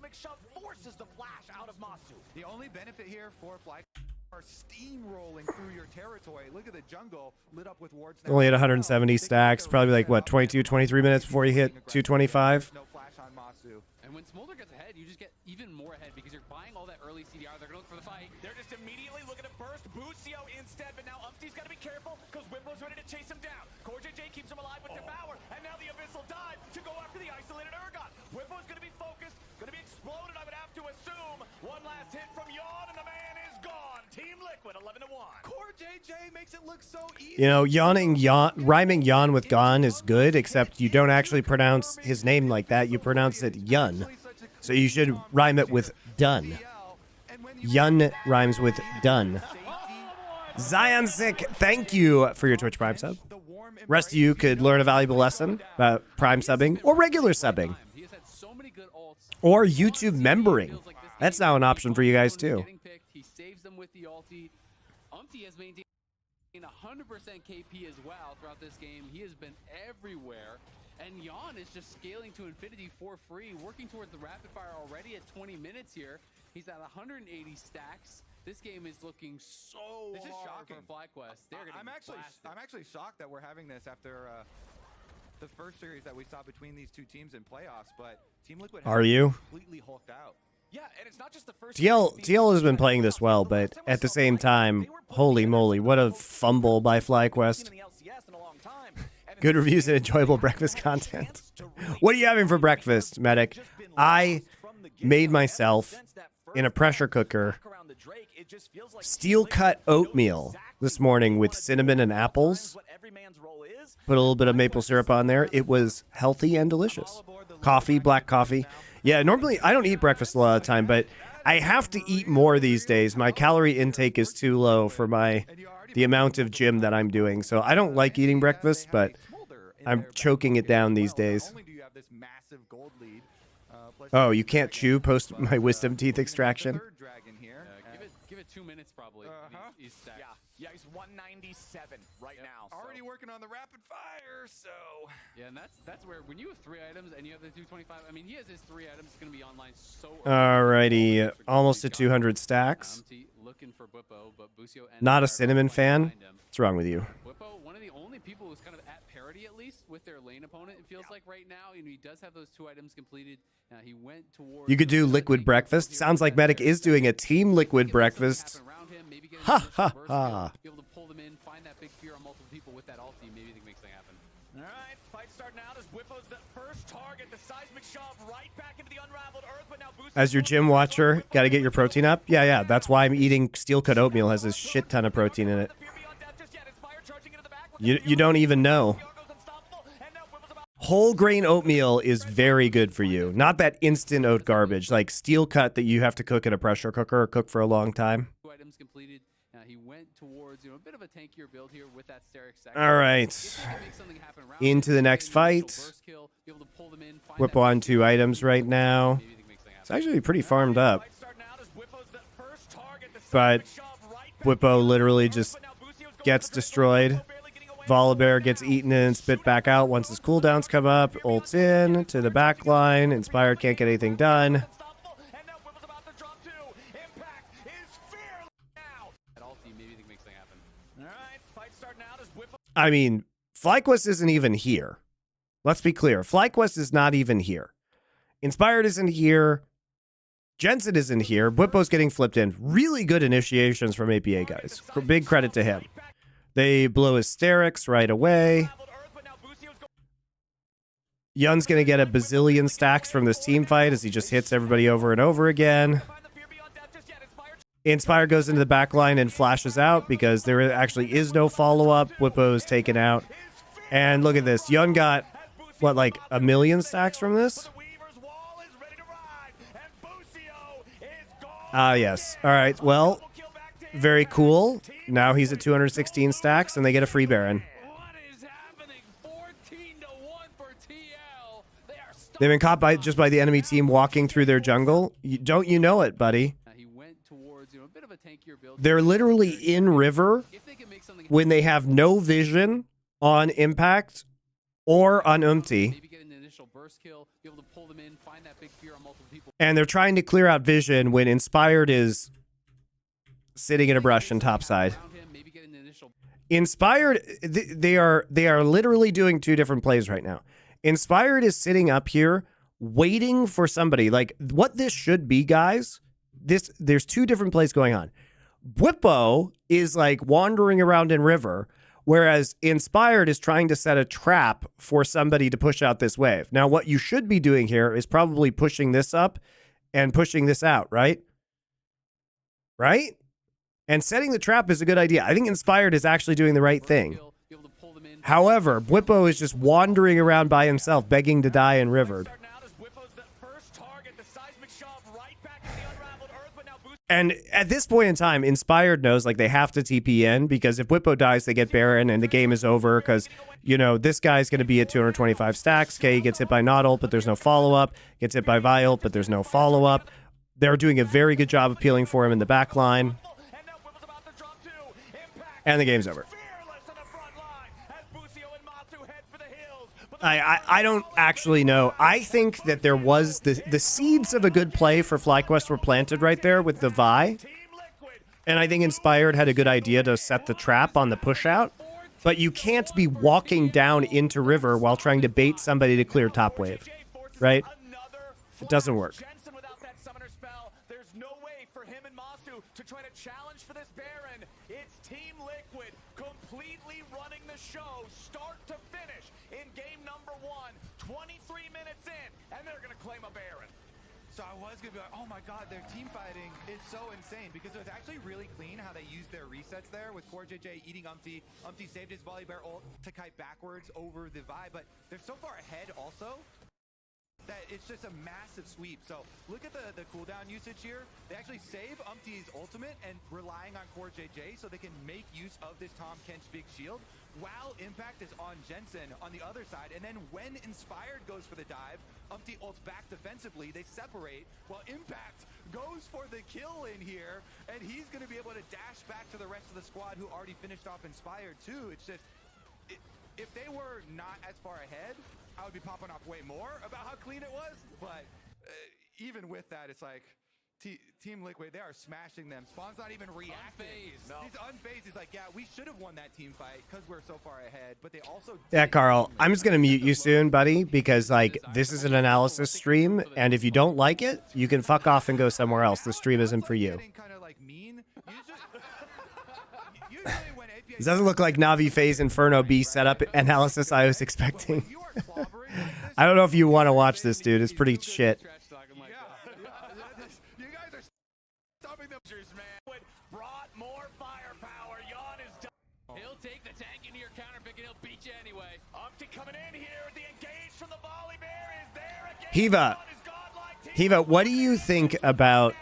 The only benefit here for FlyQuest are steamrolling through your territory. Look at the jungle lit up with wards. Only at 170 stacks. Probably like what, 22, 23 minutes before you hit 225. No flash on Masu. And when Smolder gets ahead, you just get even more ahead because you're buying all that early CDR. They're going to look for the fight. They're just immediately looking to burst Busio instead, but now Umpty's got to be careful because Whippo's ready to chase him down. CoreJJ keeps him alive with Devour, and now the Abyssal dive to go after the isolated Urgot. Whippo's going to be focused, going to be exploded, I would have to assume. One last hit from Yawn, and the man is gone. Team Liquid, 11-1. CoreJJ makes it look so easy. You know, rhyming yawn with gone is good, except you don't actually pronounce his name like that. You pronounce it yun. So you should rhyme it with done. Yun rhymes with done. Zion Sick, thank you for your Twitch Prime sub. Rest of you could learn a valuable lesson about Prime subbing or regular subbing. Or YouTube membering. That's now an option for you guys too. He saves them with the ulti. Umpty has maintained 100% KP as well throughout this game. He has been everywhere. And Yawn is just scaling to infinity for free, working towards the rapid fire already at 20 minutes here. He's at 180 stacks. This game is looking so hard for FlyQuest. I'm actually shocked that we're having this after the first series that we saw between these two teams in playoffs. But Team Liquid Are you? Completely hulked out. Yeah, and it's not just the first TL has been playing this well, but at the same time, holy moly, what a fumble by FlyQuest. Good reviews and enjoyable breakfast content. What are you having for breakfast, Medic? I made myself in a pressure cooker steel cut oatmeal this morning with cinnamon and apples. Put a little bit of maple syrup on there. It was healthy and delicious. Coffee, black coffee. Yeah, normally I don't eat breakfast a lot of the time, but I have to eat more these days. My calorie intake is too low for the amount of gym that I'm doing. So I don't like eating breakfast, but I'm choking it down these days. Oh, you can't chew post my wisdom teeth extraction? Give it 2 minutes probably. Yeah, he's 197 right now. Already working on the rapid fire, so... Yeah, and that's where, when you have 3 items and you have the 225, I mean, he has his 3 items. It's going to be online so early. Alrighty, almost to 200 stacks. Looking for Whippo, but Busio Not a cinnamon fan? What's wrong with you? Whippo, one of the only people who's kind of at parity parity at least with their lane opponent. It feels like right now, he does have those 2 items completed. He went towards. You could do liquid breakfast. Sounds like Medic is doing a team liquid breakfast. Ha ha ha. Be able to pull them in, find that big fear on multiple people with that ulti. Maybe they can make something happen. All right, fight starting out as Whippo's the first target. The seismic shove right back into the unraveled earth, but now As your gym watcher, got to get your protein up. Yeah, that's why I'm eating steel cut oatmeal. Has a shit ton of protein in it. You don't even know. Whole grain oatmeal is very good for you. Not that instant oat garbage, like steel cut that you have to cook in a pressure cooker or cook for a long time. 2 items completed. He went towards, a bit of a tankier build here with that Steric second. All right. Into the next fight. Whip on 2 items right now. It's actually pretty farmed up. But Whippo literally just gets destroyed. Volibear gets eaten and spit back out once his cooldowns come up. Ults in to the back line. Inspired can't get anything done. I mean, FlyQuest isn't even here. Let's be clear. FlyQuest is not even here. Inspired isn't here. Jensen isn't here. Whippo's getting flipped in. Really good initiations from APA guys. Big credit to him. They blow hysterics right away. Yun's going to get a bazillion stacks from this team fight as he just hits everybody over and over again. Inspire goes into the back line and flashes out because there actually is no follow-up. Whippo's taken out. And look at this. Yun got, what, like a million stacks from this? Ah, yes. All right. Well, very cool. Now he's at 216 stacks, and they get a free Baron. They've been caught by just by the enemy team walking through their jungle. Don't you know it, buddy? They're literally in river when they have no vision on Impact or on Umti. And they're trying to clear out vision when Inspired is sitting in a brush and topside. Inspired, they are literally doing 2 different plays right now. Inspired is sitting up here waiting for somebody. Like, what this should be, guys, there's 2 different plays going on. Whippo is like wandering around in river, whereas Inspired is trying to set a trap for somebody to push out this wave. Now, what you should be doing here is probably pushing this up and pushing this out, right? Right? And setting the trap is a good idea. I think Inspired is actually doing the right thing. However, Whippo is just wandering around by himself, begging to die in river. And at this point in time, Inspired knows like they have to TP in because if Whippo dies, they get Baron and the game is over because, you know, this guy's going to be at 225 stacks. Okay, he gets hit by not ult, but there's no follow-up. Gets hit by Vi ult, but there's no follow-up. They're doing a very good job of peeling for him in the back line. And the game's over. I don't actually know. I think that there was the seeds of a good play for FlyQuest were planted right there with the Vi. And I think Inspired had a good idea to set the trap on the push out. But you can't be walking down into river while trying to bait somebody to clear top wave. Right? It doesn't work. There's no way for him and Masu to try to challenge for this Baron. It's Team Liquid completely running the show, start to finish, in game number 1, 23 minutes in, and they're going to claim a Baron. So I was going to be like, oh my god, their team fighting is so insane because it was actually really clean how they used their resets there with Core JJ eating Umti. Umti saved his Volibear ult to kite backwards over the Vi, but they're so far ahead also that it's just a massive sweep. So look at the cooldown usage here. They actually save Umti's ultimate and relying on Core JJ so they can make use of this Tahm Kench big shield while Impact is on Jensen on the other side. And then when Inspired goes for the dive, Umti ults back defensively. They separate while Impact goes for the kill in here, and he's going to be able to dash back to the rest of the squad who already finished off Inspired too. It's just, if they were not as far ahead, I would be popping off way more about how clean it was, but even with that, it's like Team Liquid, they are smashing them. Spawn's not even reacting. Unfazed. He's unfazed. He's like, yeah, we should have won that team fight because we're so far ahead. But they also Yeah, Carl, I'm just going to mute you soon, buddy, because, like, this is an analysis stream, and if you don't like it, you can fuck off and go somewhere else. The stream isn't for you. Kind of like mean. Usually when APA This doesn't look like Navi Phase Inferno B setup analysis I was expecting. you are clobbering like this, I don't know if you want to watch this, dude. It's pretty shit. you guys are stopping them. Man, brought more firepower. Yon is done. He'll take the tank into your counter pick and he'll beat you anyway. Umpty coming in here. The engage from the volley bear is there again. Hiva, Yon is godlike. Hiva, what do you think about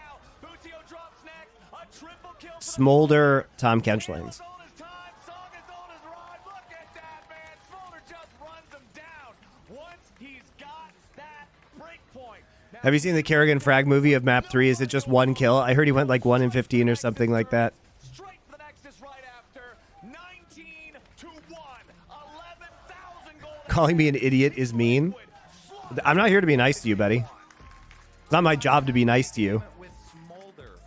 Now, Butio drops next. A triple kill for the Smolder Tom Kench lanes? As old as time, song as old as rhyme. Look at that, man. Smolder just runs him down. Once he's got that break point. Now, Have you seen the Kerrigan frag movie of map 3? Is it just one kill? I heard he went like 1 in 15 or something like that. straight for the Nexus right after. 19 to 1. 11,000 gold. Calling me an idiot is mean. I'm not here to be nice to you, buddy. It's not my job to be nice to you. With Smolder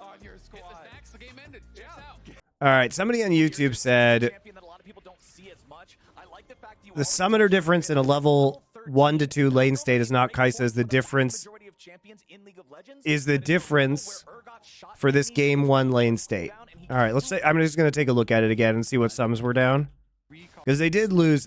on your Hit squad. the stacks, the game ended. Checks out. All right, somebody on YouTube said Champion that a lot of people don't see as much. I like the fact you the summoner difference in a level 1 to 2 lane state is not Kai'Sa's. The difference is the difference for this game 1 lane state. All right, let's say I'm just going to take a look at it again and see what sums were down, because they did lose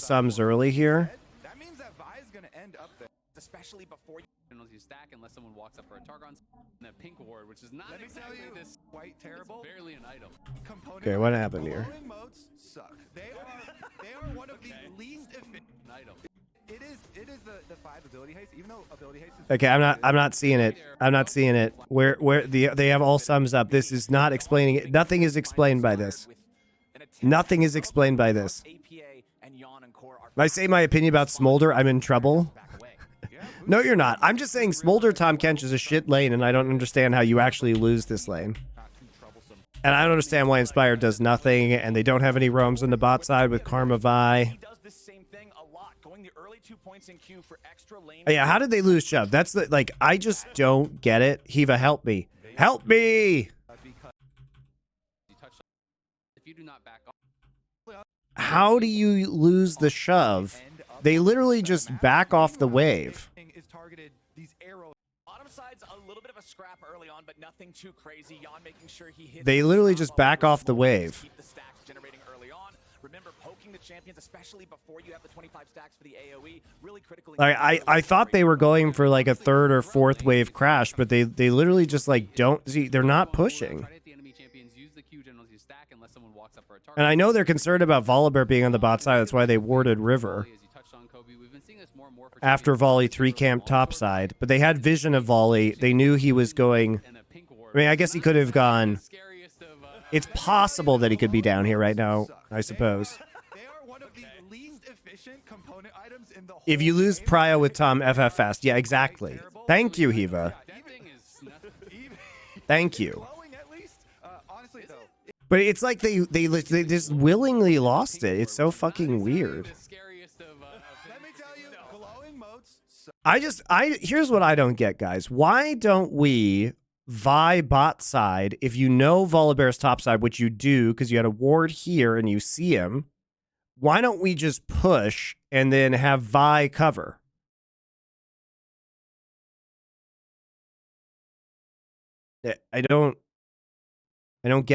sums early here. That means that Vi's gonna end up there. especially before you Unless you stack, unless someone walks up for a Targon and a pink ward, which is not Let me tell exactly you, this. quite terrible. It's barely an item. Component Okay, what happened here? glowing modes suck. They are one of the least efficient. An item. It is the 5 ability haste, even though ability haste is Okay, I'm not seeing it. I'm not seeing it. Where they have all sums up. This is not explaining it. Nothing is explained by this. Nothing is explained by this. If I say my opinion about Smolder, I'm in trouble. No, you're not. I'm just saying Smolder Tom Kench is a shit lane, and I don't understand how you actually lose this lane. And I don't understand why Inspired does nothing, and they don't have any roams on the bot side with Karma Vi. He does this same thing a lot, going the early 2 points in queue for extra lane. Oh, yeah, how did they lose Shove? That's the, like, I just don't get it. Hiva, help me. Help me! You touch. If you do not back off, How do you lose the shove? They literally just back off the wave. is targeted these arrows. Bottom side's a little bit of a scrap early on, but nothing too crazy. Yon making sure he hits. They literally just back off the wave. Keep the stacks generating early on. Remember, poking the champions, especially before you have the 25 stacks for the AOE, really critically. Like, I thought they were going for like a 3rd or 4th wave crash, but they literally just like don't see. They're not pushing. try to hit the enemy champions, use the Q generals you stack unless someone walks up for a target. And I know they're concerned about Volibear being on the bot side. That's why they warded River As you touched on, Kobe, we've been seeing this more and more for after champions. Volley 3 camp top side. But they had vision of Volley. They knew he was going. And a pink ward. I mean, I guess he could have gone. Scariest of, It's possible that he could be down here right now, I suppose. They are one of the least efficient component items in the whole If you lose game. Prio with Tom FF fast. Yeah, exactly. Thank you, Hiva. that thing is nothing. Even Thank you. glowing at least. Honestly though, But it's like they just willingly lost it. It's so fucking weird. The scariest of, let me tell you, glowing modes suck. Here's what I don't get, guys. Why don't we Vi bot side if you know Volibear's top side, which you do because you had a ward here and you see him? Why don't we just push and then have Vi cover? I don't get it.